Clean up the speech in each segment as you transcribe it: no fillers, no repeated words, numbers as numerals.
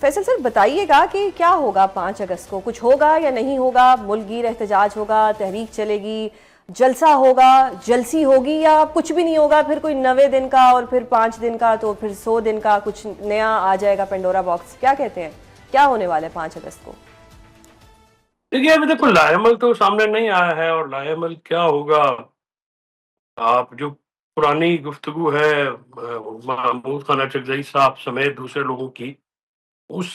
Faisal sir बताइएगा कि क्या होगा 5 अगस्त को, कुछ होगा या नहीं होगा? मुल्कगीर एहतजाज होगा, तहरीक चलेगी, जलसा होगा, जलसी होगी, या कुछ भी नहीं होगा, फिर कोई 90 दिन का और फिर 5 दिन का तो फिर 100 दिन का कुछ नया आ जाएगा पेंडोरा बॉक्स? क्या कहते हैं, क्या होने वाला है 5 अगस्त को? देखिए, अभी देखो लाएमल तो सामने नहीं आया है और लाएमल क्या होगा। आप जो पुरानी गुफ्तगू है महमूद खान अचकजई साहब समेत दूसरे लोगों की, उस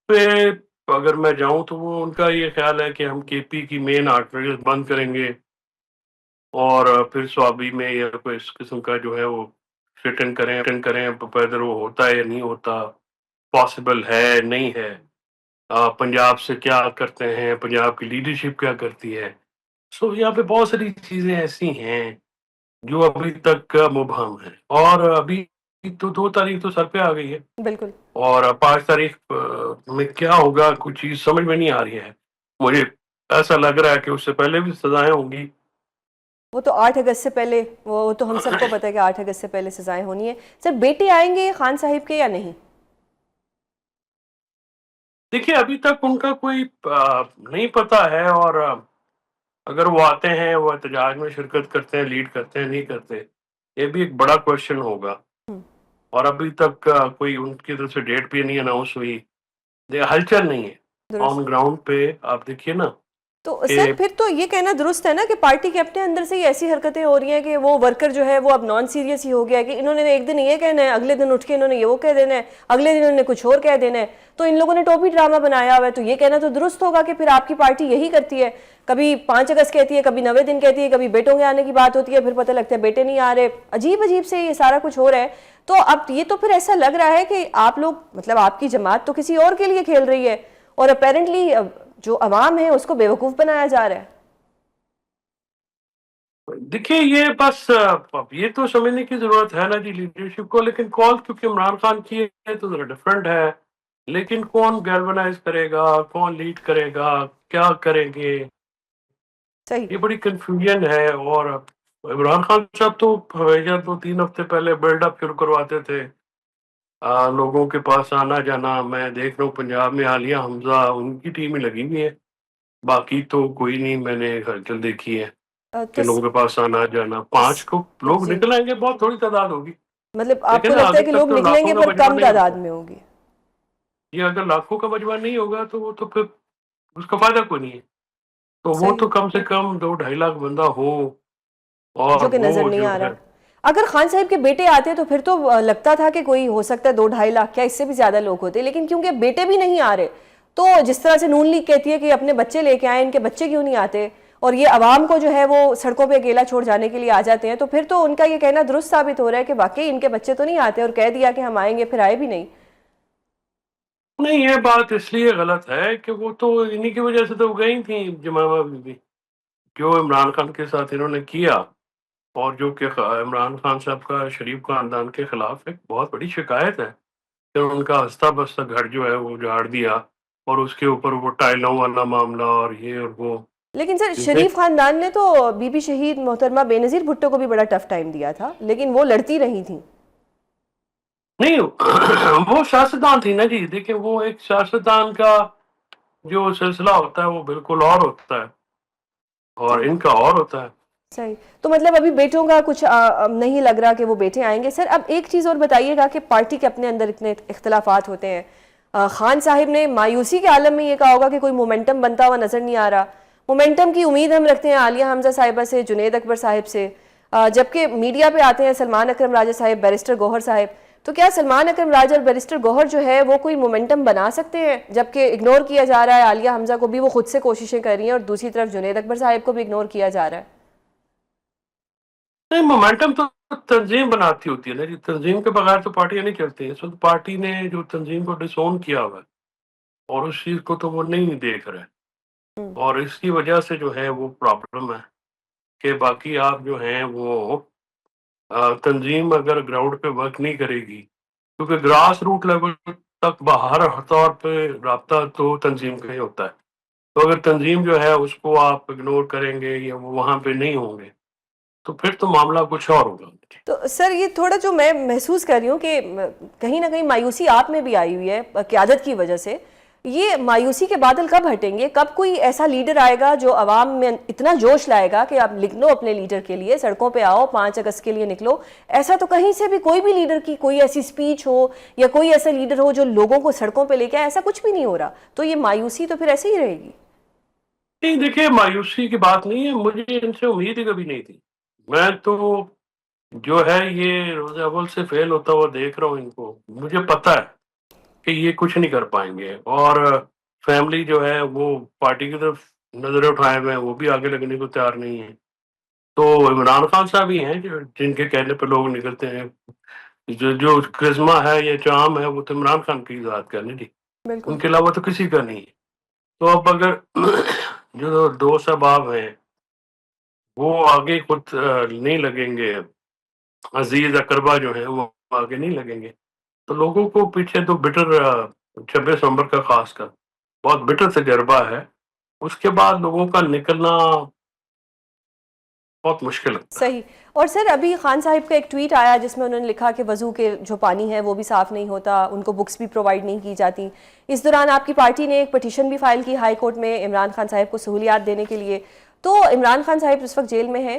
पे अगर मैं जाऊं तो वो उनका ये ख्याल है कि हम केपी की मेन आर्टरीज बंद करेंगे और फिर स्वाबी में या कोई इस किस्म का जो है वो रिटर्न करें पैदल, वो होता है या नहीं होता, पॉसिबल है नहीं है। पंजाब से क्या करते हैं, पंजाब की लीडरशिप क्या करती है। सो यहाँ पे बहुत सारी चीजें ऐसी हैं जो अभी तक मुबहम है। और अभी तो 2 तारीख तो सर पे आ गई है बिल्कुल। और 5 तारीख में क्या होगा कुछ चीज समझ में नहीं आ रही है। मुझे ऐसा लग रहा है कि उससे पहले भी सजाएं होंगी। वो तो 8 अगस्त से पहले, वो तो हम सबको पता है कि 8 अगस्त से पहले सजाएं होनी है। सर बेटे आएंगे खान साहिब के या नहीं? देखिए, अभी तक उनका कोई नहीं पता है। और अगर वो आते हैं, वो एहतजाज में शिरकत करते हैं, लीड करते हैं, नहीं करते, ये भी एक बड़ा क्वेश्चन होगा। हम्म, और अभी तक कोई उनकी तरफ से डेट भी नहीं अनाउंस हुई, हलचल नहीं है दुरुस्त। ऑन ग्राउंड पे। आप देखिए ना तो कि सर फिर तो ये कहना दुरुस्त है ना कि पार्टी के अपने अंदर से ही ऐसी हरकतें हो रही हैं कि वो वर्कर जो है वो अब नॉन सीरियस ही हो गया है, कि इन्होंने एक दिन ये कहना है, अगले दिन उठ के इन्होंने ये वो कह देना है, अगले दिन इन्होंने कुछ और कह देना है। तो इन लोगों ने टोपी ड्रामा बनाया हुआ है, तो ये कहना तो दुरुस्त होगा कि फिर आपकी पार्टी यही करती है, कभी 5 अगस्त कहती है, कभी 90 दिन कहती है, कभी बेटों के आने की बात होती है, फिर पता लगता है बेटे नहीं आ रहे, अजीब अजीब से ये सारा कुछ हो रहा है। तो अब ये तो फिर ऐसा लग रहा है कि आप लोग, मतलब आपकी जमात तो किसी और के लिए खेल रही है, और अपेरेंटली जो अवाम है उसको बेवकूफ बनाया जा रहा है। देखिए ये बस अब ये तो समझने की जरूरत है ना जी लीडरशिप को। लेकिन कॉल क्योंकि इमरान खान की है तो जरा डिफरेंट है। लेकिन कौन गैल्वनाइज करेगा, कौन लीड करेगा, क्या करेंगे, सही। ये बड़ी कंफ्यूजन है। और इमरान खान साहब तो हमेशा तो 3 हफ्ते पहले बिल्डअप शुरू करवाते थे, लोगों के पास आना जाना। मैं देख रहा हूँ पंजाब में आलिया हमजा उनकी टीम ही लगी हुई है, बाकी तो कोई नहीं मैंने हलचल देखी है कि तो लोगों के पास आना जाना। 5 को लोग जी, निकल आएंगे, बहुत थोड़ी तादाद होगी। मतलब लेकिन आपको ना लगता है अभी कि तक लोग तो लाखों निकलेंगे का पर मजमा कम नहीं तादाद होगा। में होगी? ये अगर लाखों का मजमा नहीं होगा तो वो तो फिर उसका फायदा कोई नहीं है। तो वो सही। तो कम से कम 2-2.5 लाख बंदा हो। और जो कि नजर वो नहीं जो आ है, रहा। अगर खान साहब के बेटे आते तो फिर तो लगता था कि कोई हो सकता है 2-2.5 लाख, क्या इससे भी ज्यादा लोग होते, लेकिन क्योंकि बेटे भी नहीं आ रहे, तो जिस तरह से नून लीग कहती है कि अपने बच्चे लेके आए, इनके बच्चे क्यों नहीं आते, और ये अवाम को जो है वो सड़कों पे अकेला छोड़ जाने के लिए आ जाते हैं, तो फिर तो उनका ये कहना दुरुस्त साबित हो रहा है कि वाकई इनके बच्चे तो नहीं आते, और कह दिया कि हम आएंगे फिर आए भी नहीं। नहीं ये बात इसलिए गलत है कि वो तो इन्हीं की वजह से तो गई थी जमामा बीबी, जो इमरान खान के साथ इन्होंने किया। और जो कि इमरान खान साहब का शरीफ खानदान के खिलाफ एक बहुत बड़ी शिकायत है कि उनका हंसता बसता घर जो है वो उजाड़ दिया। और उसके ऊपर वो टाइलों वाला मामला और ये और वो लेकिन सर चीजें। शरीफ खानदान ने तो बीबी शहीद मोहतरमा बेनजीर भुट्टो को भी बड़ा टफ टाइम दिया था, लेकिन वो लड़ती रही थी। नहीं वो सियासतदान थी ना जी। देखिए वो एक सियासतदान का जो सिलसिला होता है वो बिल्कुल और होता है और सही। इनका और होता है। सही। तो मतलब अभी बेटों का कुछ नहीं लग रहा कि वो बेटे आएंगे। सर अब एक चीज़ और बताइएगा कि पार्टी के अपने अंदर इतने इख्तलाफात होते हैं, खान साहिब ने मायूसी के आलम में ये कहा होगा कि कोई मोमेंटम बनता हुआ नजर नहीं आ रहा। मोमेंटम की उम्मीद हम रखते हैं आलिया हमजा साहिबा से, जुनेद अकबर साहिब से, जबकि मीडिया पे आते हैं सलमान अकरम राजा साहिब, बैरिस्टर गौहर साहिब। तो क्या सलमान अकरम राजा और बैरिस्टर गौहर जो है वो कोई मोमेंटम बना सकते हैं, जबकि इग्नोर किया जा रहा है आलिया हमजा को भी, वो खुद से कोशिशें कर रही हैं, और दूसरी तरफ जुनेद अकबर साहिब को भी इग्नोर किया जा रहा है? नहीं, मोमेंटम तो तंजीम बनाती होती है ना जी। तंजीम के बगैर तो पार्टियां नहीं चलती। इस वक्त पार्टी ने जो तंजीम को डिसोन किया हुआ है और उस चीज को तो वो नहीं देख रहे। हम्म। और इसकी वजह से जो है वो प्रॉब्लम है कि बाकी आप जो हैं वो तंजीम अगर ग्राउंड पे वर्क नहीं करेगी, क्योंकि ग्रास रूट लेवल तक बाहर हर तौर पे राब्ता तो तंजीम का ही होता है। तो अगर तंजीम जो है उसको आप इग्नोर करेंगे या वो वहाँ पे नहीं होंगे तो फिर तो मामला कुछ और होगा। तो सर ये थोड़ा जो मैं महसूस कर रही हूँ कि कहीं ना कहीं मायूसी आप में भी आई हुई है क़यादत की वजह से। ये मायूसी के बादल कब हटेंगे? कब कोई ऐसा लीडर आएगा जो आवाम में इतना जोश लाएगा कि आप लिख लो अपने लीडर के लिए, सड़कों पे आओ, 5 अगस्त के लिए निकलो? ऐसा तो कहीं से भी कोई भी लीडर की कोई ऐसी स्पीच हो या कोई ऐसा लीडर हो जो लोगों को सड़कों पे लेके आए, ऐसा कुछ भी नहीं हो रहा। तो ये मायूसी तो फिर ऐसे ही रहेगी। नहीं, देखिए, मायूसी की बात नहीं है, मुझे इनसे उम्मीद ही कभी नहीं थी। मैं तो जो है ये रोज़ अव्वल से फेल होता हुआ देख रहा हूँ इनको। मुझे पता है कि ये कुछ नहीं कर पाएंगे, और फैमिली जो है वो पार्टी की तरफ नजरें उठाए हुए हैं, वो भी आगे लगने को तैयार नहीं है। तो इमरान खान साहब ही हैं जो जिनके कहने पे लोग निकलते हैं। जो जो करिश्मा है या चार्म है वो तो इमरान खान की ज़ात का है ना जी, बिल्कुल। उनके अलावा तो किसी का नहीं है। तो अब अगर जो दोस्त अहबाब हैं वो आगे खुद नहीं लगेंगे, अजीज अकरबा जो है वो आगे नहीं लगेंगे, तो लोगों को पीछे तो बिटर 26 नवंबर का खासकर बहुत बिटर तजर्बा है। उसके बाद लोगों का निकलना बहुत मुश्किल लगता है। सही। और सर अभी खान साहिब का एक ट्वीट आया जिसमें उन्होंने लिखा कि वजू के जो पानी है वो भी साफ़ नहीं होता, उनको बुक्स भी प्रोवाइड नहीं की जाती। इस दौरान आपकी पार्टी ने एक पटिशन भी फाइल की हाई कोर्ट में इमरान खान साहिब को सहूलियात देने के लिए। तो इमरान खान साहिब इस वक्त जेल में है,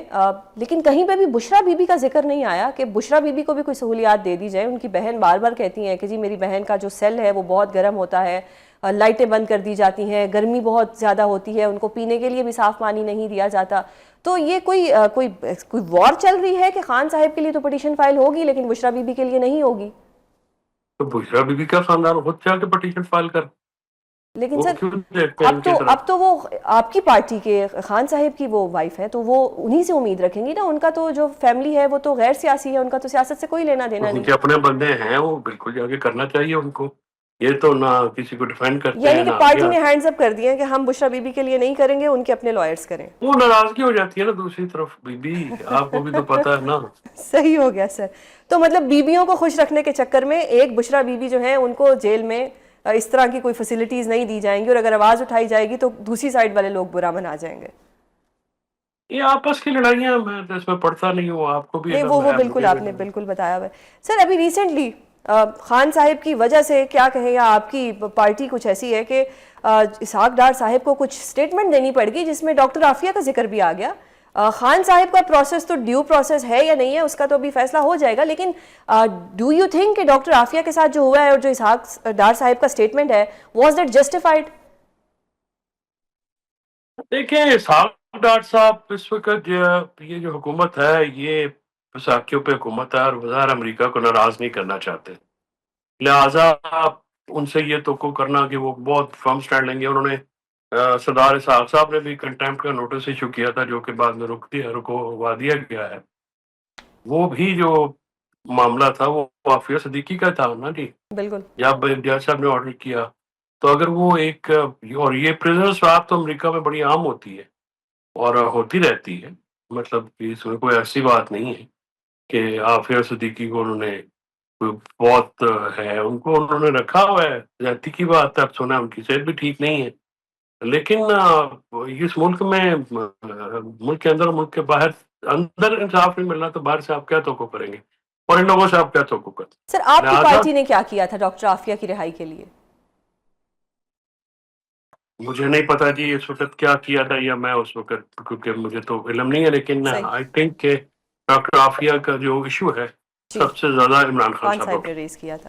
लेकिन कहीं पे भी बुशरा बीबी का जिक्र नहीं आया कि बुशरा बीबी को भी कोई सहूलियात दे दी जाए। उनकी बहन बार बार कहती हैं कि जी मेरी बहन का जो सेल है वो बहुत गर्म होता है, लाइटें बंद कर दी जाती हैं, गर्मी बहुत ज़्यादा होती है, उनको पीने के लिए भी साफ़ पानी नहीं दिया जाता। तो ये कोई वॉर चल रही है कि खान साहिब के लिए तो पटिशन फाइल होगी लेकिन बुशरा बीबी के लिए नहीं होगी? तो बुशरा बीबी का खानदान खुद जाके पटिशन फाइल कर, लेकिन वो सर क्यों देखते हैं इनकी तरफ? अब तो वो आपकी पार्टी के खान साहिब की वो वाइफ है, तो वो उन्हीं से उम्मीद रखेंगी ना। उनका तो जो फैमिली है वो तो गैर सियासी है, उनका तो सियासत से कोई लेना देना नहीं। उनके अपने बंदे हैं, वो बिल्कुल जाके करना चाहिए उनको। ये तो ना किसी को डिफेंड करते यानी हैं कि ना पार्टी आगे। ने हैंड्स अप कर दिए हैं कि हम बुशरा बीबी के लिए नहीं करेंगे, उनके अपने लॉयर्स करें। वो नाराजगी हो जाती है ना दूसरी तरफ, बीबी आपको भी तो पता है ना। सही हो गया सर। तो मतलब बीबियों को खुश रखने के चक्कर में एक बुशरा बीबी जो है उनको जेल में इस तरह की कोई फैसिलिटीज नहीं दी जाएंगी, और अगर आवाज उठाई जाएगी तो दूसरी साइड वाले लोग बुरा मना जाएंगे। ये आपस की लड़ाइयां, मैं तो इसमें पढ़ता नहीं हूँ, आपको भी नहीं, इल्म वो है, बिल्कुल मुझे भी आपने इल्म है। बिल्कुल बताया हुआ है। सर अभी रिसेंटली खान साहिब की वजह से क्या कहें, या आपकी पार्टी कुछ ऐसी है कि इसहाक डार साहिब को कुछ स्टेटमेंट देनी पड़ेगी जिसमें डॉक्टर आफिया का जिक्र भी आ गया। खान साहिब का प्रोसेस तो ड्यू प्रोसेस है या नहीं है उसका तो अभी फैसला हो जाएगा, लेकिन डू यू थिंक कि डॉक्टर आफिया के साथ जो हुआ है और जो इसहाक डार साहिब का स्टेटमेंट है, वाज दैट जस्टिफाइड? देखिए, साहब डॉक्टर साहब इस वक्त ये जो हुकूमत है ये बैसाखियों पे हुकूमत है, और वज़ार अमेरिका को नाराज नहीं करना चाहते। लिहाजा आप उनसे ये तो करना कि वो बहुत फर्म स्टैंड लेंगे। उन्होंने सरदार इसहाक साहब ने भी कंटेम्प्ट का नोटिस इशू किया था, जो कि बाद में रुकवा दिया गया है। वो भी जो मामला था वो आफिया सिद्दीकी का था ना जी, बिल्कुल। जब जज साहब ने ऑर्डर किया। तो अगर वो एक और ये प्रिजनर स्वैप तो अमेरिका में बड़ी आम होती है और होती रहती है, मतलब कि इसमें कोई ऐसी बात नहीं है कि आफिया सिद्दीकी को उन्होंने कोई बहुत है, उनको उन्होंने रखा हुआ है। ज्यादती की बात है, अब सुना है उनकी सेहत भी ठीक नहीं है। लेकिन इस मुल्क में मुल्क के अंदर और मुल्क के बाहर, अंदर इंसाफ नहीं मिलना तो बाहर से आप क्या तो करेंगे, और इन लोगों से आप क्या तो कर। सर आपकी लिहाजा पार्टी ने क्या किया था डॉक्टर आफिया की रिहाई के लिए? मुझे नहीं पता जी इस वक्त क्या किया था या मैं उस वक्त, क्योंकि मुझे तो इल्म नहीं है, लेकिन सही। आई थिंक के डॉक्टर आफिया का जो इशू है जी। सबसे ज्यादा इमरान खान खान साहब साहिब को। ने रेज किया था।